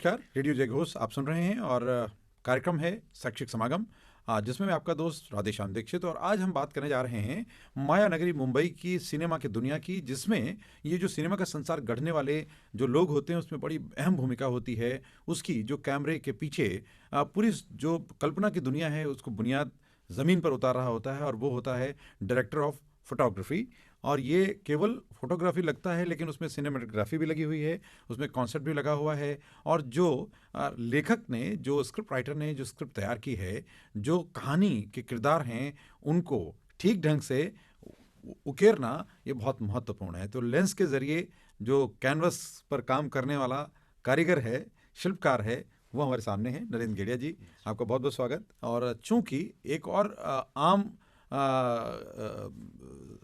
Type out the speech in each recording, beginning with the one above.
नमस्कार, रेडियो जयघोष आप सुन रहे हैं और कार्यक्रम है शैक्षिक समागम, जिसमें मैं आपका दोस्त राधेश्याम दीक्षित। और आज हम बात करने जा रहे हैं माया नगरी मुंबई की सिनेमा की दुनिया की, जिसमें ये जो सिनेमा का संसार गढ़ने वाले जो लोग होते हैं उसमें बड़ी अहम भूमिका होती है उसकी, जो कैमरे के पीछे पूरी जो कल्पना की दुनिया है उसको बुनियाद ज़मीन पर उतार रहा होता है, और वो होता है डायरेक्टर ऑफ फोटोग्राफी। और ये केवल फोटोग्राफी लगता है लेकिन उसमें सिनेमेटोग्राफी भी लगी हुई है, उसमें कॉन्सेप्ट भी लगा हुआ है। और जो लेखक ने, जो स्क्रिप्ट राइटर ने जो स्क्रिप्ट तैयार की है, जो कहानी के किरदार हैं उनको ठीक ढंग से उकेरना ये बहुत महत्वपूर्ण है। तो लेंस के ज़रिए जो कैनवस पर काम करने वाला कारीगर है, शिल्पकार है, वो हमारे सामने है नरेंद्र गेड़िया जी। आपका बहुत बहुत स्वागत। और चूंकि एक और आम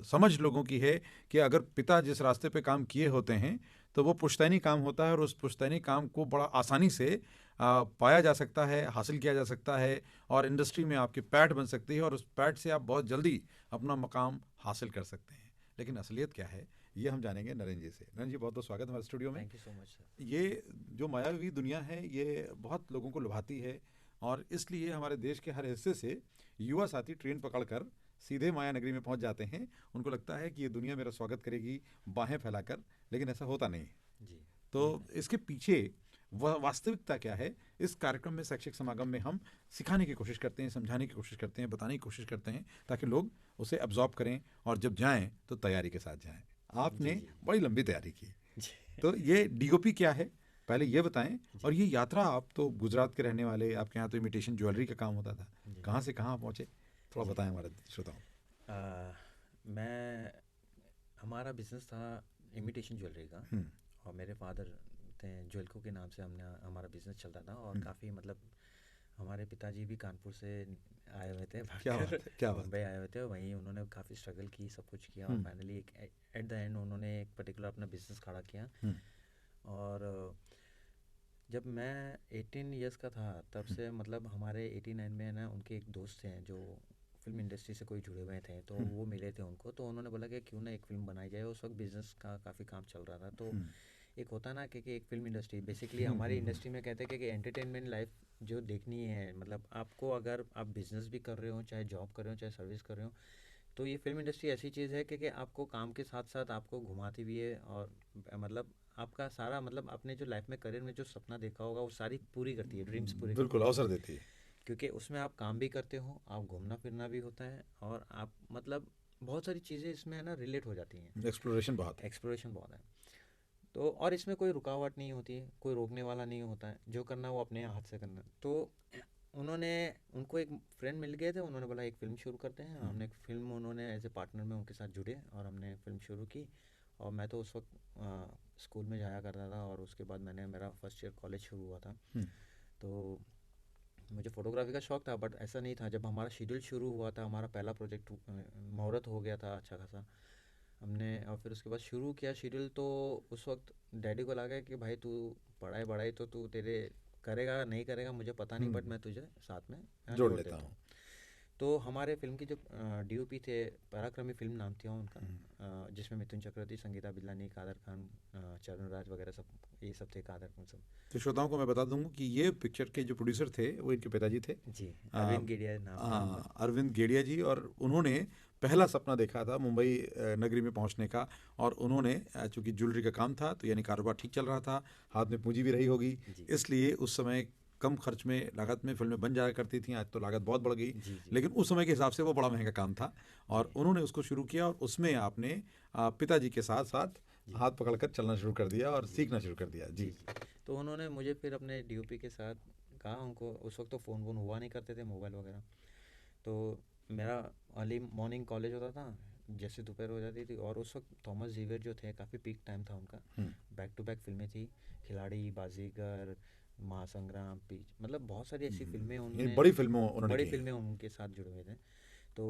समझ लोगों की है कि अगर पिता जिस रास्ते पे काम किए होते हैं तो वो पुश्तैनी काम होता है, और उस पुश्तैनी काम को बड़ा आसानी से पाया जा सकता है, हासिल किया जा सकता है, और इंडस्ट्री में आपकी पैठ बन सकती है, और उस पैठ से आप बहुत जल्दी अपना मकाम हासिल कर सकते हैं। लेकिन असलियत क्या है ये हम जानेंगे नरेंद्र जी से। नरेंद्र जी, बहुत बहुत स्वागत हमारे स्टूडियो में। Thank you so much sir. ये जो मायावी दुनिया है ये बहुत लोगों को लुभाती है, और इसलिए हमारे देश के हर हिस्से से युवा साथी ट्रेन पकड़कर सीधे माया नगरी में पहुंच जाते हैं। उनको लगता है कि ये दुनिया मेरा स्वागत करेगी बाहें फैलाकर, लेकिन ऐसा होता नहीं है। जी। तो इसके पीछे वास्तविकता क्या है, इस कार्यक्रम में, शैक्षिक समागम में हम सिखाने की कोशिश करते हैं, समझाने की कोशिश करते हैं, बताने की कोशिश करते हैं, ताकि लोग उसे एब्जॉर्ब करें और जब जाएं तो तैयारी के साथ जाएं। आपने जी। बड़ी लंबी तैयारी की, जी। तो ये डीओपी क्या है पहले ये बताएं। और ये यात्रा, आप तो गुजरात के रहने वाले, आपके यहाँ तो इमिटेशन ज्वेलरी का काम होता था, कहाँ से कहाँ पहुँचे, थोड़ा बताएं हमारे श्रोताओं। मैं हमारा बिजनेस था इमिटेशन ज्वेलरी का, और मेरे फादर थे ज्वेलको के नाम से हमारा बिजनेस चलता था। और काफ़ी मतलब हमारे पिताजी भी कानपुर से आए हुए थे, क्या मुंबई आए हुए थे। वहीं उन्होंने काफ़ी स्ट्रगल की, सब कुछ किया, और फाइनली एट द एंड उन्होंने एक पर्टिकुलर अपना बिजनेस खड़ा किया। और जब मैं 18 इयर्स का था तब से मतलब हमारे 89 में ना उनके एक दोस्त हैं जो फिल्म इंडस्ट्री से कोई जुड़े हुए थे, तो वो मिले थे उनको, तो उन्होंने बोला कि क्यों ना एक फ़िल्म बनाई जाए। उस वक्त बिज़नेस का काफ़ी काम चल रहा था। तो एक होता ना कि एक फिल्म इंडस्ट्री बेसिकली हमारी इंडस्ट्री में कहते हैं कि एंटरटेनमेंट लाइफ जो देखनी है, मतलब आपको अगर आप बिज़नेस भी कर रहे हो, चाहे जॉब कर रहे हो, चाहे सर्विस कर रहे हो, तो ये फिल्म इंडस्ट्री ऐसी चीज़ है कि आपको काम के साथ साथ आपको घुमाती भी है, और मतलब आपका सारा मतलब अपने जो लाइफ में करियर में जो सपना देखा होगा वो सारी पूरी करती है, ड्रीम्स पूरी करती बिल्कुल है, अवसर देती है। क्योंकि उसमें आप काम भी करते हो, आप घूमना फिरना भी होता है, और आप मतलब बहुत सारी चीज़ें इसमें है ना रिलेट हो जाती हैं। एक्सप्लोरेशन बहुत है। एक्सप्लोरेशन बहुत है। तो और इसमें कोई रुकावट नहीं होती है, कोई रोकने वाला नहीं होता है, जो करना है वो अपने हाथ से करना है। तो उनको एक फ्रेंड मिल गए थे, उन्होंने बोला एक फ़िल्म शुरू करते हैं। हमने एक फ़िल्म, उन्होंने एज ए पार्टनर में उनके साथ जुड़े और हमने फ़िल्म शुरू की। और मैं तो उस वक्त स्कूल में जाया करता था, और उसके बाद मेरा फर्स्ट ईयर कॉलेज शुरू हुआ था। तो मुझे फ़ोटोग्राफी का शौक़ था, बट ऐसा नहीं था। जब हमारा शेड्यूल शुरू हुआ था, हमारा पहला प्रोजेक्ट मुहूर्त हो गया था अच्छा खासा हमने, और फिर उसके बाद शुरू किया शेड्यूल। तो उस वक्त डैडी को लगा कि भाई तू पढ़ाई बढ़ाई तो तू तेरे करेगा नहीं करेगा मुझे पता नहीं, बट मैं तुझे साथ में जोड़ लेता हूँ। तो हमारे फिल्म की जो डीओपी थे, पराक्रमी फिल्म नाम था उनका, जिसमें मिथुन चक्रवर्ती, संगीता बिल्लानी, कादर खान, चरण राज वगैरह सब, ये सब थे, कादर खान सब। तो श्रोताओं को मैं बता दूंगा कि ये पिक्चर के जो प्रोड्यूसर थे वो इनके पिताजी थे जी, अरविंद गेड़िया नाम। अरविंद गेड़िया जी। और उन्होंने पहला सपना देखा था मुंबई नगरी में पहुंचने का, और उन्होंने चूंकि ज्वेलरी का काम था तो यानी कारोबार ठीक चल रहा था, हाथ में पूंजी भी रही होगी, इसलिए उस समय कम खर्च में, लागत में फिल्में बन जाया करती थी। आज तो लागत बहुत बढ़ गई, लेकिन उस समय के हिसाब से वो बड़ा महंगा काम था, और उन्होंने उसको शुरू किया। और उसमें आपने पिताजी के साथ साथ हाथ पकड़कर चलना शुरू कर दिया और सीखना शुरू कर दिया। जी। तो उन्होंने मुझे फिर अपने डीओपी के साथ कहा, उनको उस वक्त तो फ़ोन वोन हुआ नहीं करते थे, मोबाइल वगैरह। तो मेरा अर्ली मॉर्निंग कॉलेज होता था, जैसे दोपहर हो जाती थी, और उस वक्त थॉमस जेवियर जो थे काफ़ी पीक टाइम था उनका, बैक टू बैक फिल्में थी, खिलाड़ी, बाजीगर, महासंग्राम, पीच, मतलब बहुत सारी ऐसी फिल्में उन्होंने, बड़ी फिल्में उनके साथ जुड़े हुए थे। तो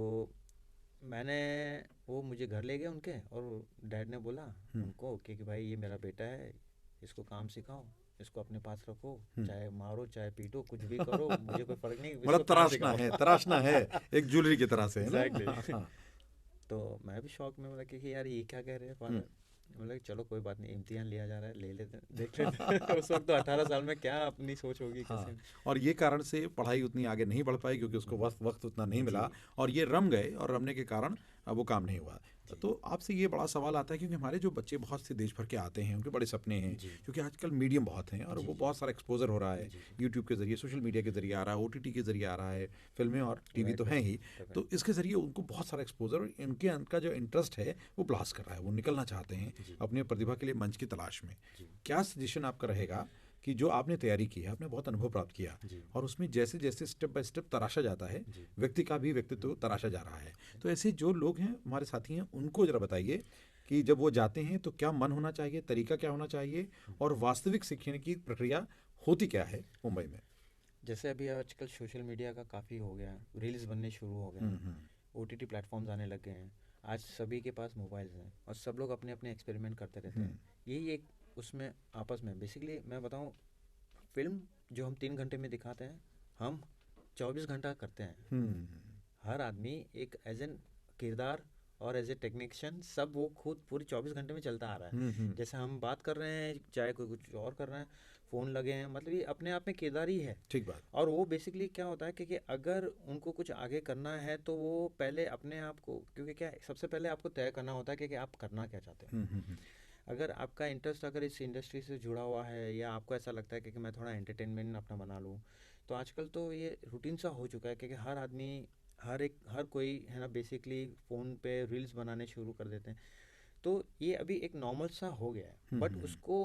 वो मुझे घर ले गए उनके, और डैड ने बोला उनको कि भाई ये मेरा बेटा है, इसको काम सिखाओ, इसको अपने पास रखो, चाहे मारो चाहे पीटो, कुछ भी करो, मुझे कोई फर्क नहीं, मतलब तराशना है एक ज्वेलरी की तरह से। एग्जैक्टली। तो मैं भी शौक में बोला कि यार ये क्या कह रहे हैं फादर। बोला कि चलो कोई बात नहीं, इम्तिहान लिया जा रहा है, ले लेते हैं, देख लेते हैं। उस वक्त तो 18 साल में क्या अपनी सोच होगी हाँ, कैसे। और ये कारण से पढ़ाई उतनी आगे नहीं बढ़ पाई क्योंकि उसको वक्त वक्त उतना नहीं जी मिला, और ये रम गए, और रमने के कारण अब वो काम नहीं हुआ। जी तो आपसे ये बड़ा सवाल आता है क्योंकि हमारे जो बच्चे बहुत से देश भर के आते हैं, उनके बड़े सपने हैं, जी क्योंकि आजकल मीडियम बहुत हैं और जी वो जी बहुत सारा एक्सपोजर हो रहा है, जी जी यूट्यूब के ज़रिए, सोशल मीडिया के ज़रिए आ रहा है, ओटीटी के ज़रिए आ रहा है, फिल्में और टीवी तो राइट हैं राइट ही। राइट तो इसके ज़रिए उनको बहुत सारा एक्सपोजर, उनके उनका जो इंटरेस्ट है वो ब्लास्ट कर रहा है, वो निकलना चाहते हैं जी अपनी प्रतिभा के लिए मंच की तलाश में। जी क्या सजेशन आपका रहेगा कि जो आपने तैयारी की है, आपने बहुत अनुभव प्राप्त किया, जी और उसमें जैसे जैसे स्टेप बाय स्टेप तराशा जाता है, जी व्यक्ति का भी व्यक्तित्व तराशा जा रहा है, तो ऐसे जो लोग हैं हमारे साथी हैं, उनको जरा बताइए कि जब वो जाते हैं तो क्या मन होना चाहिए, तरीका क्या होना चाहिए, और वास्तविक सीखने की प्रक्रिया होती क्या है मुंबई में। जैसे अभी आजकल सोशल मीडिया का काफ़ी हो गया है, रील्स बनने शुरू हो गए हैं, ओटीटी प्लेटफॉर्म्स आने लग गए हैं, आज सभी के पास मोबाइल्स हैं और सब लोग अपने अपने एक्सपेरिमेंट करते रहते हैं। यही एक उसमें आपस में बेसिकली मैं बताऊं, फिल्म जो हम 3 घंटे में दिखाते हैं, हम 24 घंटा करते हैं। हम्म हर आदमी एक एज एन किरदार और एज ए टेक्नीशियन, सब वो खुद पूरी 24 घंटे में चलता आ रहा हम्म है। हम्म, जैसे हम बात कर रहे हैं, चाहे कोई कुछ और कर रहा है, फ़ोन लगे हैं, मतलब ये अपने आप में किरदार ही है। ठीक बात। और वो बेसिकली क्या होता है कि अगर उनको कुछ आगे करना है तो वो पहले अपने आप को, क्योंकि क्या है, सबसे पहले आपको तय करना होता है कि आप करना क्या चाहते हैं। अगर आपका इंटरेस्ट अगर इस इंडस्ट्री से जुड़ा हुआ है, या आपको ऐसा लगता है कि मैं थोड़ा एंटरटेनमेंट अपना बना लूँ, तो आजकल तो ये रूटीन सा हो चुका है कि हर आदमी, हर कोई है ना, बेसिकली फ़ोन पे रील्स बनाने शुरू कर देते हैं। तो ये अभी एक नॉर्मल सा हो गया है, बट उसको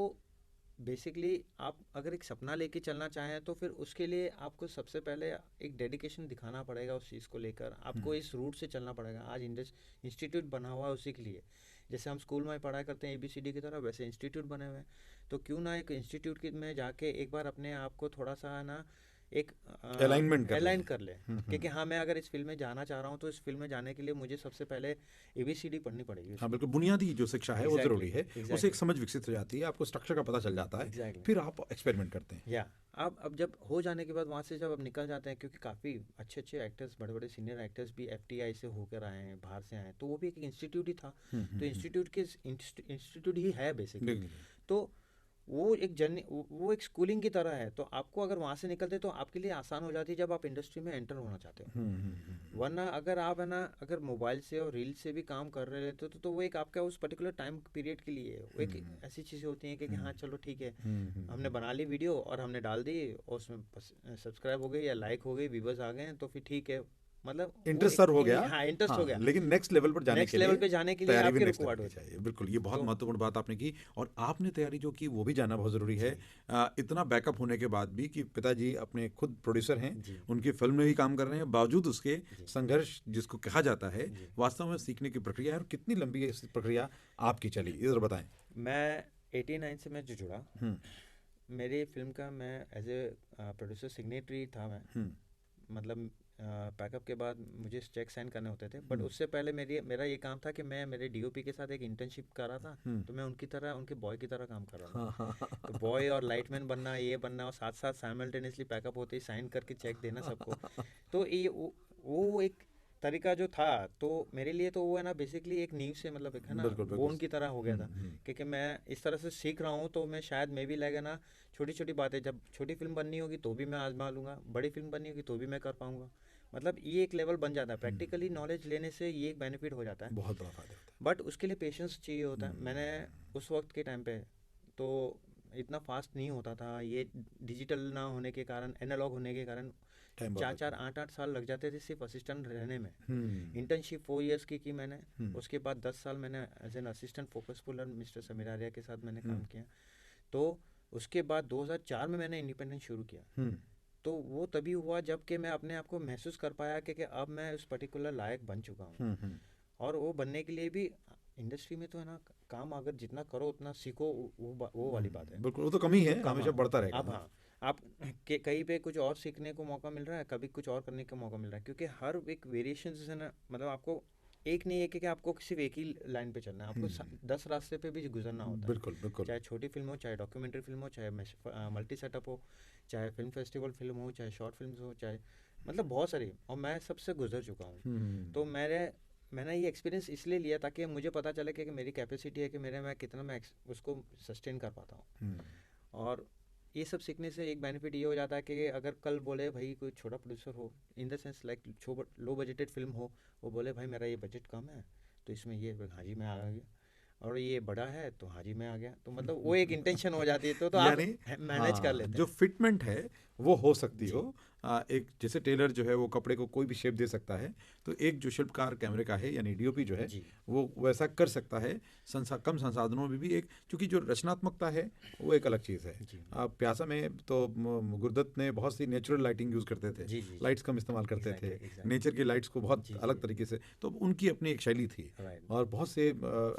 बेसिकली आप अगर एक सपना लेके चलना चाहें तो फिर उसके लिए आपको सबसे पहले एक डेडिकेशन दिखाना पड़ेगा उस चीज़ को लेकर, आपको इस रूट से चलना पड़ेगा। आज इंस्टीट्यूट बना हुआ है उसी के लिए। जैसे हम स्कूल में पढ़ाई करते हैं ABCD की तरह, वैसे इंस्टीट्यूट बने हुए हैं। तो क्यों ना एक इंस्टीट्यूट की में जाके एक बार अपने आप को थोड़ा सा ना एक अलाइनमेंट कर अलाइन लें। कर ले, क्योंकि हाँ मैं अगर इस फील्ड में जाना चाह रहा हूँ तो इस फील्ड में जाने के लिए मुझे सबसे पहले ABCD पढ़नी पड़ेगी हाँ उसकी। बिल्कुल, बुनियादी जो शिक्षा है वो एग्जैक्टली ज़रूरी है, उससे एक एग्जैक्टली समझ विकसित हो जाती है, आपको स्ट्रक्चर का पता चल जाता है, एग्जैक्टली। फिर आप एक्सपेरिमेंट करते हैं। या अब जब हो जाने के बाद वहाँ से जब अब निकल जाते हैं, क्योंकि काफ़ी अच्छे अच्छे एक्टर्स, बड़े बड़े सीनियर एक्टर्स भी FTI से होकर आए हैं, बाहर से आए हैं, तो वो भी एक इंस्टीट्यूट ही था। तो इंस्टीट्यूट ही है बेसिकली। बिल्कुल। तो वो एक जर्नी, वो एक स्कूलिंग की तरह है। तो आपको अगर वहाँ से निकलते तो आपके लिए आसान हो जाती है जब आप इंडस्ट्री में एंटर होना चाहते हो। वरना अगर आप है ना, अगर मोबाइल से और रील से भी काम कर रहे रहते तो वो एक आपका उस पर्टिकुलर टाइम पीरियड के लिए है। वो एक ऐसी चीज़ें होती हैं कि हाँ चलो ठीक है, हमने बना ली वीडियो और हमने डाल दी और उसमें सब्सक्राइब हो गई या लाइक हो गई, व्यूवर्स आ गए हैं, तो फिर ठीक है, मतलब वो इंटरेस्ट सर हो गया। हाँ इंटरेस्ट हाँ, हो गया। लेकिन नेक्स्ट लेवल पर जाने नेक्स्ट के लेवल लिए पे जाने के लिए तैयारी भी आपके नेक्स्ट लेवल रिक्वायर्ड की होती है। चाहिए। बिल्कुल, ये बहुत तो महत्वपूर्ण बात आपने की, और आपने तैयारी जो की वो भी जाना बहुत ज़रूरी है। इतना बैकअप होने के बाद भी कि पिताजी अपने खुद प्रोड्यूसर हैं, जी उनकी फिल्म में भी काम कर रहे हैं, बावजूद उसके जी संघर्ष जिसको कहा जाता है, जी। वास्तव में सीखने की प्रक्रिया है, और कितनी लंबी है इस प्रक्रिया आपकी चली, इधर बताएं। मैं 89 से मैं जो जुड़ा, हम्म मेरी फिल्म का मैं एज ए प्रोड्यूसर सिग्नेटरी था मैं। हम्म मतलब पैकअप के बाद मुझे चेक साइन करने होते थे, बट हम्म उससे पहले मेरा ये काम था कि मैं मेरे DOP के साथ एक इंटर्नशिप कर रहा था। हम्म। तो मैं उनकी तरह, उनके बॉय की तरह काम कर रहा हाँ हाँ था। तो बॉय और लाइटमैन बनना, ये बनना, और साथ साथ साइमल्टेनियसली पैकअप होते ही साइन करके चेक देना सबको। तो ये वो एक तरीका जो था, तो मेरे लिए तो वो है ना बेसिकली एक नींव से, मतलब एक है ना बिल्कुल बिल्कुल। बोन की तरह हो गया था। क्योंकि मैं इस तरह से सीख रहा हूँ, तो मैं शायद मैं भी लगे ना, छोटी छोटी बातें, जब छोटी फिल्म बननी होगी तो भी मैं आजमा लूँगा, बड़ी फिल्म बननी होगी तो भी मैं कर पाऊँगा। मतलब ये एक लेवल बन जाता है, प्रैक्टिकली नॉलेज लेने से ये एक बेनिफिट हो जाता है। बहुत बड़ा फायदा होता बट उसके लिए पेशेंस चाहिए होता है। मैंने उस वक्त के टाइम पे तो इतना फास्ट नहीं होता था, ये डिजिटल ना होने के कारण, एनालॉग होने के कारण है, टाइम बहुत 4-4 8-8 साल लग जाते थे सिर्फ असिस्टेंट रहने में। हम्म इंटर्नशिप 4 इयर्स की मैंने। हम्म उसके बाद 10 साल मैंने as an assistant focus puller mister Sameer Arya के साथ मैंने काम किया। तो उसके बाद 2004 में मैंने इंडिपेंडेंट शुरू किया। हम्म तो वो तभी हुआ जब कि मैं अपने आप को महसूस कर पाया कि अब मैं उस पर्टिकुलर लायक बन चुका हूँ। हम्म। और वो बनने के लिए भी इंडस्ट्री में तो है ना, काम अगर जितना करो उतना सीखो, वो वाली बात है। बिल्कुल, वो तो कमी है, तो कम, हमेशा बढ़ता रहेगा। अब हाँ, आप कहीं पे कुछ और सीखने को मौका मिल रहा है, कभी कुछ और करने का मौका मिल रहा है, क्योंकि हर एक वेरिएशन है ना, मतलब आपको एक नहीं है कि आपको सिर्फ एक ही लाइन पे चलना है, आपको 10 रास्ते पे भी गुजरना होता है। बिल्कुल बिल्कुल। चाहे छोटी फिल्म हो, चाहे डॉक्यूमेंट्री फिल्म हो, चाहे मल्टी सेटअप हो, चाहे फिल्म फेस्टिवल फिल्म हो, चाहे शॉर्ट फिल्म हो, चाहे मतलब बहुत सारी, और मैं सबसे गुजर चुका हूँ। तो मैंने ये एक्सपीरियंस इसलिए लिया ताकि मुझे पता चले कि मेरी कैपेसिटी है कि मैं कितना मैं उसको सस्टेन कर पाता हूँ। और ये सब सीखने से एक बेनिफिट ये हो जाता है कि अगर कल बोले भाई कोई छोटा प्रोड्यूसर हो, in the sense like low budgeted film हो, वो बोले भाई मेरा ये बजट कम है तो इसमें ये, हाँ जी मैं आ गया, और ये बड़ा है तो हाँ जी मैं आ गया, तो मतलब वो एक इंटेंशन हो जाती है, तो आप यानी मैनेज कर लेते जो हैं। फिटमेंट है वो हो सकती जी हो। एक जैसे टेलर जो है वो कपड़े को कोई भी शेप दे सकता है, तो एक जो शिल्पकार कैमरे का है यानी डीओपी जो है जी वो वैसा कर सकता है। कम संसाधनों में भी एक, क्योंकि जो रचनात्मकता है वो एक अलग चीज़ है। जी प्यासा में तो गुरदत्त ने बहुत सी नेचुरल लाइटिंग यूज़ करते थे, जी जी लाइट्स कम इस्तेमाल करते थे, एग्जैक्टली नेचर की लाइट्स को बहुत जी जी अलग तरीके से, तो उनकी अपनी एक शैली थी। राइट और बहुत से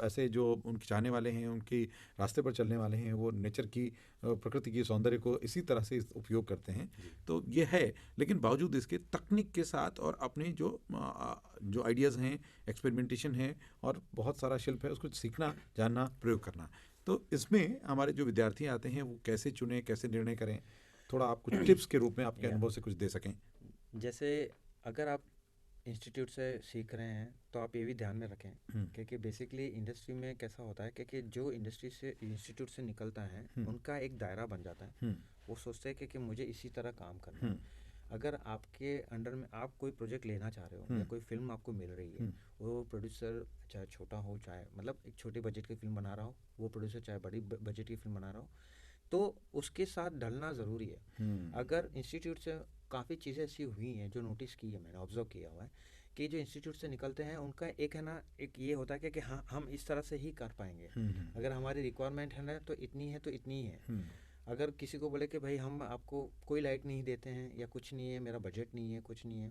ऐसे जो उनके चाहने वाले हैं, उनकी रास्ते पर चलने वाले हैं, वो नेचर की प्रकृति की सौंदर्य को इसी तरह से उपयोग करते हैं। जी तो ये है, लेकिन बावजूद इसके तकनीक के साथ और अपने जो आइडियाज़ हैं, एक्सपेरिमेंटेशन है और बहुत सारा शिल्प है, उसको सीखना, जानना, प्रयोग करना। तो इसमें हमारे जो विद्यार्थी आते हैं वो कैसे चुनें, कैसे निर्णय करें, थोड़ा आप कुछ टिप्स के रूप में आपके या अनुभव से कुछ दे सकें। जैसे अगर आप इंस्टीट्यूट से सीख रहे हैं तो आप ये भी ध्यान में रखें क्योंकि बेसिकली इंडस्ट्री में कैसा होता है कि जो इंडस्ट्री से इंस्टीट्यूट से निकलता है उनका एक दायरा बन जाता है। वो सोचते हैं कि मुझे इसी तरह काम करना है। अगर आपके अंडर में आप कोई प्रोजेक्ट लेना चाह रहे हो या कोई फिल्म आपको मिल रही है, वो प्रोड्यूसर चाहे छोटा हो, चाहे मतलब एक छोटे बजट की फिल्म बना रहा हो, वो प्रोड्यूसर चाहे बड़ी बजट की फिल्म बना रहा हो, तो उसके साथ ढलना ज़रूरी है। अगर इंस्टीट्यूट से काफ़ी चीज़ें ऐसी हुई हैं जो नोटिस की है, मैंने ऑब्जर्व किया हुआ है कि जो इंस्टीट्यूट से निकलते हैं उनका एक है ना, एक ये होता है कि हाँ हम इस तरह से ही कर पाएंगे, अगर हमारी रिक्वायरमेंट है ना तो इतनी है तो इतनी ही है। अगर किसी को बोले कि भाई हम आपको कोई लाइट नहीं देते हैं या कुछ नहीं है, मेरा बजट नहीं है, कुछ नहीं है,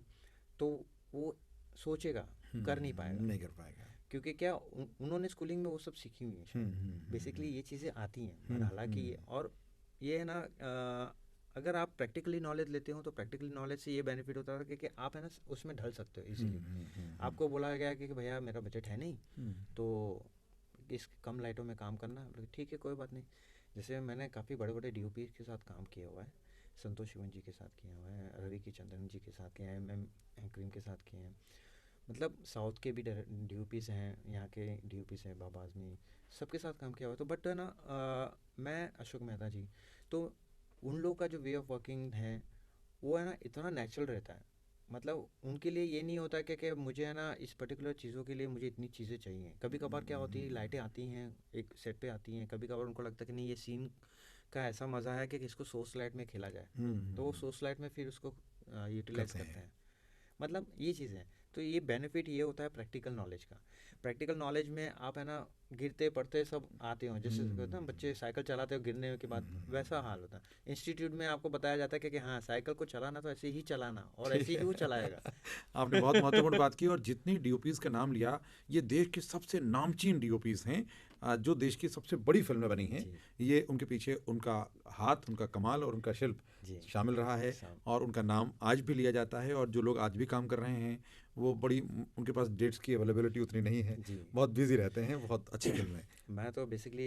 तो वो सोचेगा, कर नहीं पाएगा, नहीं कर पाएगा, क्योंकि क्या उन्होंने स्कूलिंग में वो सब सीखी हुई है, बेसिकली ये चीज़ें आती हैं। हालांकि और ये है ना, अगर आप प्रैक्टिकली नॉलेज लेते हो तो प्रैक्टिकली नॉलेज से ये बेनिफिट होता है कि आप है ना उसमें ढल सकते हो इजीली। आपको बोला गया कि भैया मेरा बजट है नहीं तो इस कम लाइटों में काम करना, ठीक है कोई बात नहीं। जैसे मैंने काफ़ी बड़े बड़े डीओपी के साथ काम किया हुआ है, संतोष शिवन जी के साथ किया हुआ है, रवि की चंद्रन जी के साथ किया है, एम क्रीम के साथ किए हैं, मतलब साउथ के भी डीओपीज़ हैं, यहाँ के डीओपीज़ हैं, बाबा आजमी, सबके साथ काम किया हुआ है। तो बट है ना, मैं अशोक मेहता जी, तो उन लोगों का जो वे ऑफ वर्किंग है वो है ना इतना नेचुरल रहता है, मतलब उनके लिए ये नहीं होता कि मुझे है ना इस पर्टिकुलर चीज़ों के लिए मुझे इतनी चीज़ें चाहिए। कभी कभार क्या होती है, लाइटें आती हैं एक सेट पे आती हैं, कभी कभार उनको लगता है कि नहीं ये सीन का ऐसा मज़ा है कि इसको सोर्स लाइट में खेला जाए, तो वो सोर्स लाइट में फिर उसको यूटिलाइज करते हैं। मतलब ये चीज़ है, तो ये बेनिफिट ये होता है प्रैक्टिकल नॉलेज का। प्रैक्टिकल नॉलेज में आप है ना गिरते पड़ते सब आते हो, जैसे कहते हैं बच्चे साइकिल चलाते हो गिरने के बाद वैसा हाल होता है। इंस्टीट्यूट में आपको बताया जाता है कि हाँ साइकिल को चलाना तो ऐसे ही चलाना और ऐसे ही वो चलाएगा। आपने बहुत महत्वपूर्ण बात की, और जितनी डीओपीज़ का नाम लिया, ये देश के सबसे नामचीन डीओपीज़ हैं, जो देश की सबसे बड़ी फिल्में बनी हैं, ये उनके पीछे उनका हाथ, उनका कमाल और उनका शिल्प शामिल रहा है, और उनका नाम आज भी लिया जाता है। और जो लोग आज भी काम कर रहे हैं वो बड़ी, उनके पास डेट्स की अवेलेबिलिटी उतनी नहीं है, बहुत बिजी रहते हैं, बहुत अच्छी फिल्में। मैं तो बेसिकली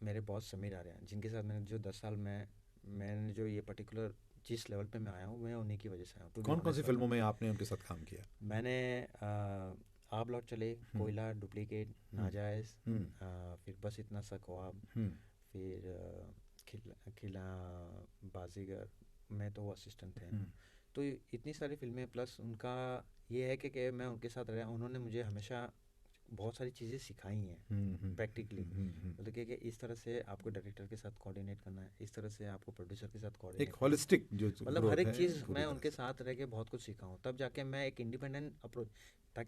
मेरे बॉस समीर आर्यन जिनके साथ मैंने जो 10 साल में मैंने जो ये पर्टिकुलर जिस लेवल पे मैं आया हूँ, मैं उन्हीं की वजह से आया हूँ। कौन कौन सी फिल्मों में आपने उनके साथ काम किया? मैंने आप लौट चले, कोयला, डुप्लीकेट, नाजायज़, फिर बस इतना सा ख्वाब, फिर खिला, बाजीगर, मैं तो वो असिस्टेंट थे। तो इतनी सारी फिल्में, प्लस उनका ये है कि मैं उनके साथ रहा, उन्होंने मुझे हमेशा बहुत सारी चीज़ें सिखाई हैं प्रैक्टिकली, मतलब कि इस तरह से आपको डायरेक्टर के साथ कोऑर्डिनेट करना है, इस तरह से आपको प्रोड्यूसर के साथ कोऑर्डिनेट, एक होलिस्टिक जो मतलब हर एक चीज़ मैं उनके साथ रह के बहुत कुछ सीखा हूँ। तब जाके मैं एक इंडिपेंडेंट अप्रोच,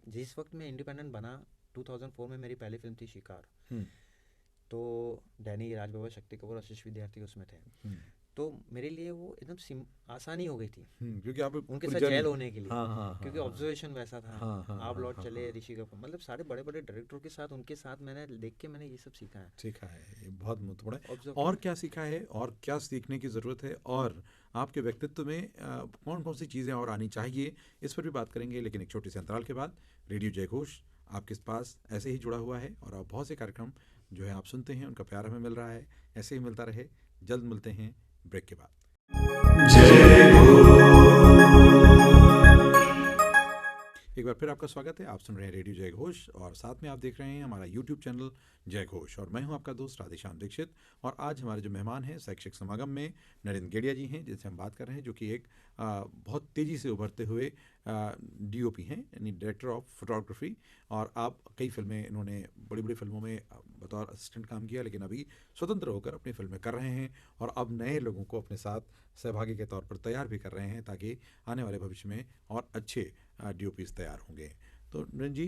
जिस वक्त मैं इंडिपेंडेंट बना 2004 में, मेरी पहली फिल्म थी शिकार, तो डैनी, राज बब्बर, शक्ति कपूर, आशीष विद्यार्थी उसमें थे। तो मेरे लिए वो एकदम आसानी हो गई थी, क्योंकि आप उनके साथ जेल होने के लिए, क्योंकि ऑब्जर्वेशन वैसा था। आप लौट चले, ऋषि कपूर, मतलब सारे बड़े बड़े डायरेक्टरों के साथ, उनके साथ मैंने देख के मैंने ये सब सीखा है। ये बहुत महत्वपूर्ण है। और क्या सीखा है, और क्या सीखने की ज़रूरत है, और आपके व्यक्तित्व में कौन कौन सी चीज़ें और आनी चाहिए, इस पर भी बात करेंगे, लेकिन एक छोटे से अंतराल के बाद। रेडियो जयघोष आपके पास ऐसे ही जुड़ा हुआ है, और आप बहुत से कार्यक्रम जो है आप सुनते हैं, उनका प्यार हमें मिल रहा है, ऐसे ही मिलता रहे। जल्द मिलते हैं ब्रेक के बाद। एक बार फिर आपका स्वागत है। आप सुन रहे हैं रेडियो जय घोष और साथ में आप देख रहे हैं हमारा यूट्यूब चैनल जय घोष और मैं हूं आपका दोस्त राधेश्याम दीक्षित। और आज हमारे जो मेहमान हैं शैक्षिक समागम में नरेंद्र गेड़िया जी हैं, जिनसे हम बात कर रहे हैं, जो कि एक बहुत तेज़ी से उभरते हुए डीओपी हैं, यानी डायरेक्टर ऑफ फोटोग्राफी। और आप कई फिल्में, इन्होंने बड़ी बड़ी फिल्मों में बतौर असिस्टेंट काम किया, लेकिन अभी स्वतंत्र होकर अपनी फिल्में कर रहे हैं और अब नए लोगों को अपने साथ सहभागी के तौर पर तैयार भी कर रहे हैं, ताकि आने वाले भविष्य में और अच्छे डीओपीज तैयार होंगे। तो नरेंद्र जी,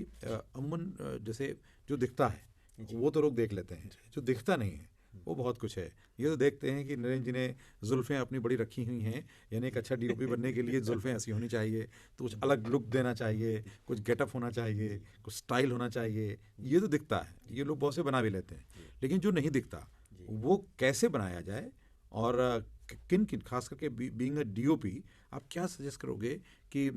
अमूमन जैसे जो दिखता है वो तो लोग देख लेते हैं, जो दिखता नहीं है वो बहुत कुछ है। ये तो देखते हैं कि नरेंद्र जी ने जुल्फ़ें अपनी बड़ी रखी हुई हैं, यानी एक अच्छा डीओपी बनने के लिए जुल्फ़ें ऐसी होनी चाहिए, तो कुछ अलग लुक देना चाहिए, कुछ गेटअप होना चाहिए, कुछ स्टाइल होना चाहिए। ये तो दिखता है, ये लोग बहुत से बना भी लेते हैं, लेकिन जो नहीं दिखता वो कैसे बनाया जाए और किन किन, खास करके बीइंग अ डीओपी, आप क्या सजेस्ट करोगे कि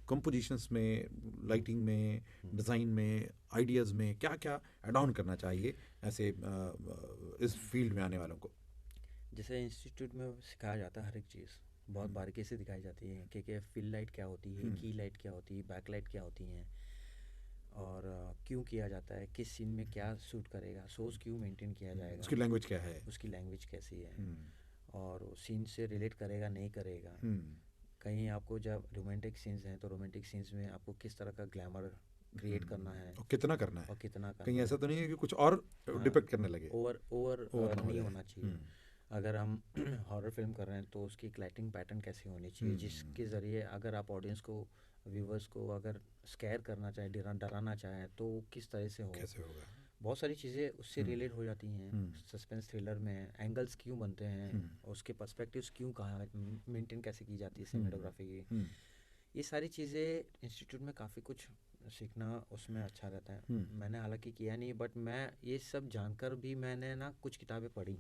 कंपोजिशंस में, लाइटिंग में, डिज़ाइन में, आइडियाज़ में क्या क्या एड ऑन करना चाहिए ऐसे इस फील्ड में आने वालों को? जैसे इंस्टीट्यूट में सिखाया जाता है हर एक चीज़ बहुत बारीकी से दिखाई जाती है कि फिल लाइट क्या होती है, की लाइट क्या होती है, बैक लाइट क्या होती हैं, और क्यों किया जाता है, किस सीन में क्या सूट करेगा, सोर्स क्यों मेंटेन किया जाएगा, उसकी लैंग्वेज क्या है, उसकी लैंग्वेज कैसी है, और सीन से रिलेट करेगा नहीं करेगा। कहीं आपको जब रोमांटिक सीन्स हैं तो रोमांटिक सीन्स में आपको किस तरह का ग्लैमर क्रिएट करना है और कितना करना है, और कितना कहीं करना ऐसा है। तो नहीं है कि कुछ और डिपेक्ट करने लगे, ओवर ओवर ओवर ना हो नहीं जाए। होना चाहिए। अगर हम हॉरर फिल्म कर रहे हैं तो उसकी एक लाइटिंग पैटर्न कैसी होनी चाहिए, जिसके ज़रिए अगर आप ऑडियंस को, व्यूवर्स को अगर स्कैर करना चाहें, डराना चाहें, तो वो किस तरह से हो। कैसे होगा। बहुत सारी चीज़ें उससे रिलेट हो जाती हैं। सस्पेंस थ्रिलर में एंगल्स क्यों बनते हैं, उसके पर्सपेक्टिव्स क्यों कहाँ मेंटेन कैसे की जाती है सिनेमेटोग्राफी की, ये सारी चीज़ें इंस्टीट्यूट में काफ़ी कुछ सीखना उसमें अच्छा रहता है। मैंने हालांकि किया नहीं, बट मैं ये सब जानकर भी मैंने ना कुछ किताबें पढ़ी,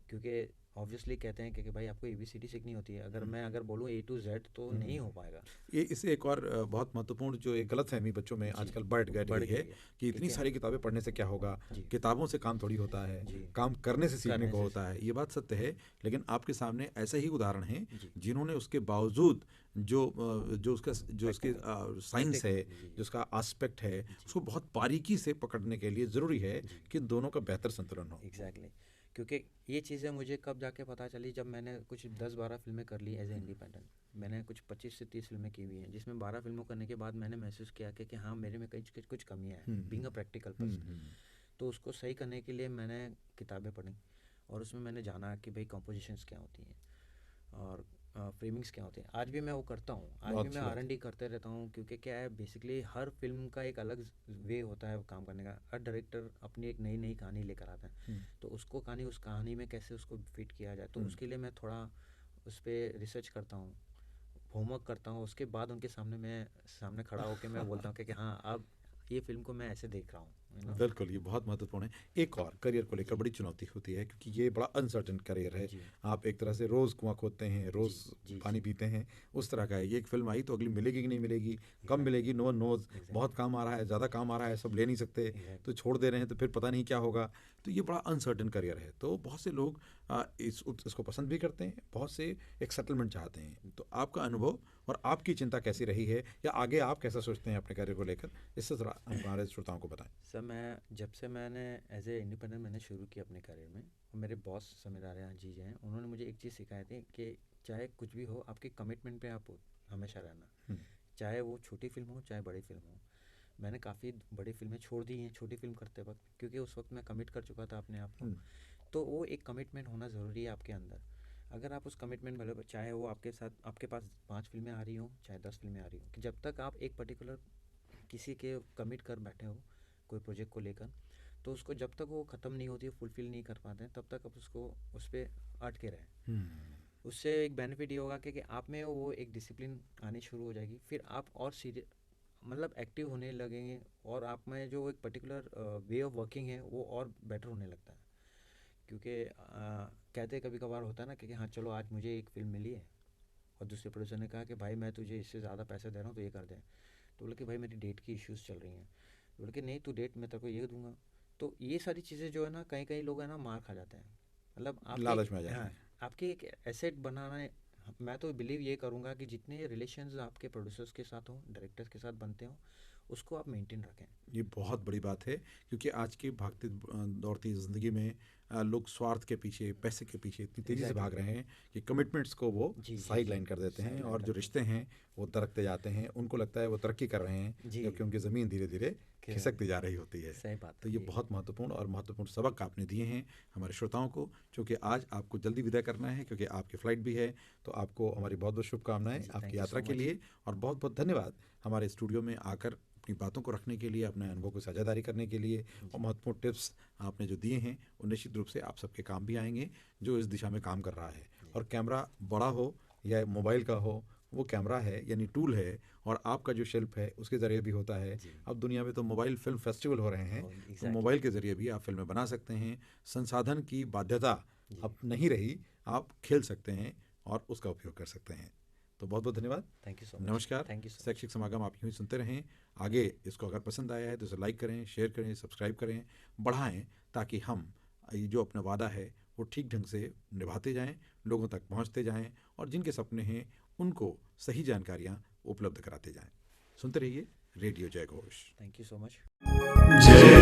क्योंकि ऑब्वियसली कहते हैं कि भाई आपको ABCD सीखनी होती है। अगर बोलूँ A to Z तो नहीं हो पाएगा। ये इससे एक और बहुत महत्वपूर्ण जो एक गलतफहमी बच्चों में आजकल बढ़ गई है कि इतनी सारी किताबें पढ़ने से क्या होगा, किताबों से काम थोड़ी होता है, काम करने से सीखने को होता है। ये बात सत्य है, लेकिन आपके सामने ऐसे ही उदाहरण हैं जिन्होंने उसके बावजूद जो उसके साइंस है, जो उसका एस्पेक्ट है, उसको बहुत बारीकी से पकड़ने के लिए ज़रूरी है कि दोनों का बेहतर संतुलन हो। एग्जैक्टली, क्योंकि ये चीज़ें मुझे कब जाके पता चली, जब मैंने कुछ 10-12 फिल्में कर ली एज ए इंडिपेंडेंट। मैंने कुछ 25 से 30 फिल्में की हुई हैं, जिसमें 12 फिल्मों करने के बाद मैंने महसूस किया कि हाँ, मेरे में कुछ कमियाँ हैं, बीइंग अ प्रैक्टिकल पर्सन। तो उसको सही करने के लिए मैंने किताबें पढ़ी और उसमें मैंने जाना कि भाई कंपोजिशंस क्या होती हैं और फ्रेमिंग्स क्या होते हैं। आज भी मैं वो करता हूँ, आज भी मैं R&D करते रहता हूँ, क्योंकि क्या है, बेसिकली हर फिल्म का एक अलग वे होता है काम करने का। हर डायरेक्टर अपनी एक नई नई कहानी लेकर आता है, तो उसको उस कहानी में कैसे उसको फिट किया जाए, तो उसके लिए मैं थोड़ा उस पर रिसर्च करता हूँ, होमवर्क करता हूँ। उसके बाद उनके सामने खड़ा होकर मैं बोलता हूँ कि हाँ, अब ये फिल्म को मैं ऐसे देख रहा हूँ। बिल्कुल, ये बहुत महत्वपूर्ण है। एक और करियर को लेकर बड़ी चुनौती होती है, क्योंकि ये बड़ा अनसर्टेन करियर है। आप एक तरह से रोज़ कुआं खोदते हैं, रोज़ पानी पीते हैं, उस तरह का है। ये एक फिल्म आई तो अगली मिलेगी कि नहीं मिलेगी, कब मिलेगी, नो वन नोज़। बहुत काम आ रहा है, ज़्यादा काम आ रहा है, सब ले नहीं सकते, तो छोड़ दे रहे हैं, तो फिर पता नहीं क्या होगा। तो ये बड़ा अनसर्टेन करियर है। तो बहुत से लोग इसको पसंद भी करते हैं, बहुत से एक सेटलमेंट चाहते हैं। तो आपका अनुभव और आपकी चिंता कैसी रही है, या आगे आप कैसा सोचते हैं अपने करियर को लेकर, इससे ज़रा हमारे श्रोताओं को बताएं। सर, जब से मैंने एज ए इंडिपेंडेंट मैंने शुरू किया अपने करियर में, और मेरे बॉस समीर जी हैं, उन्होंने मुझे एक चीज़ सिखाई थी कि चाहे कुछ भी हो, आपके कमिटमेंट पे आप हमेशा रहना, चाहे वो छोटी फिल्म हो चाहे बड़ी फिल्म हो। मैंने काफ़ी बड़ी फिल्में छोड़ दी हैं छोटी फिल्म करते वक्त, क्योंकि उस वक्त मैं कमिट कर चुका था अपने आप को। तो वो एक कमिटमेंट होना ज़रूरी है आपके अंदर। अगर आप उस कमिटमेंट में, चाहे वो आपके पास 5 फिल्में आ रही हो चाहे 10 फिल्में आ रही हो, कि जब तक आप एक पर्टिकुलर किसी के कमिट कर बैठे हो कोई प्रोजेक्ट को लेकर, तो उसको जब तक वो ख़त्म नहीं होती है, फुलफ़िल नहीं कर पाते हैं, तब तक आप उसको उस पर अटके रहें। उससे एक बेनिफिट ये होगा कि आप में वो एक डिसिप्लिन आनी शुरू हो जाएगी, फिर आप और सीरियस मतलब एक्टिव होने लगेंगे, और आप में जो एक पर्टिकुलर वे ऑफ वर्किंग है वो और बेटर होने लगता है। क्योंकि कहते कभी कभार होता है ना कि हाँ चलो, आज मुझे एक फिल्म मिली है और दूसरे प्रोड्यूसर ने कहा कि भाई मैं तुझे इससे ज़्यादा पैसे दे रहा हूँ तो ये कर दे। तो बोले कि भाई मेरी डेट की इश्यूज़ चल रही हैं। तो बोले कि नहीं, तू डेट मैं तेरे को ये दूंगा। तो ये सारी चीज़ें जो है ना, कहीं कहीं लोग है ना मार खा जाते हैं। मतलब लालच में आ जाते हैं। आपकी एक एसेट बनाना मैं तो बिलीव ये करूँगा कि जितने रिलेशंस आपके प्रोड्यूसर्स के साथ हों, डायरेक्टर्स के साथ बनते हों, उसको आप मेंटेन रखें। ये बहुत बड़ी बात है, क्योंकि आज की भागती दौड़ती ज़िंदगी में लोग स्वार्थ के पीछे, पैसे के पीछे इतनी तेज़ी से भाग एग्जैक्टली। रहे हैं कि कमिटमेंट्स को वो जी जी साइड जी। लाइन कर देते हैं, साइड लाइन और जो करते हैं। रिश्ते हैं वो दरकते जाते हैं। उनको लगता है वो तरक्की कर रहे हैं, जी। जबकि उनकी ज़मीन धीरे धीरे कि खिसकती जा रही होती है। सही बात तो है ये ये। बहुत महत्वपूर्ण और महत्वपूर्ण सबक आपने दिए हैं हमारे श्रोताओं को, क्योंकि आज आपको जल्दी विदा करना है, क्योंकि आपकी फ़्लाइट भी है। तो आपको हमारी बहुत बहुत शुभकामनाएं जी, आपकी थैंक यू यात्रा सो के मच। लिए, और बहुत बहुत धन्यवाद हमारे स्टूडियो में आकर अपनी बातों को रखने के लिए, अपने अनुभव को साझादारी करने के लिए, और जी महत्वपूर्ण टिप्स आपने जो दिए हैं वो निश्चित रूप से आप सबके काम भी आएंगे जो इस दिशा में काम कर रहा है। जी और कैमरा बड़ा हो या मोबाइल का हो, वो कैमरा है यानी टूल है, और आपका जो शिल्प है उसके ज़रिए भी होता है। जी। अब दुनिया में तो मोबाइल फिल्म फेस्टिवल हो रहे हैं, और तो एग्जैक्टली। मोबाइल के ज़रिए भी आप फिल्में बना सकते हैं। संसाधन की बाध्यता जी। अब नहीं रही, आप खेल सकते हैं और उसका उपयोग कर सकते हैं। तो बहुत बहुत धन्यवाद। Thank you so much. नमस्कार। Thank you so much. शैक्षिक समागम आप यूं ही सुनते रहें। आगे इसको अगर पसंद आया है तो इसे लाइक करें, शेयर करें, सब्सक्राइब करें, बढ़ाएं, ताकि हम ये जो अपना वादा है वो ठीक ढंग से निभाते जाएं, लोगों तक पहुंचते जाएं, और जिनके सपने हैं उनको सही जानकारियां उपलब्ध कराते जाएं। सुनते रहिए रेडियो जय Ghosh. Thank you so much. जय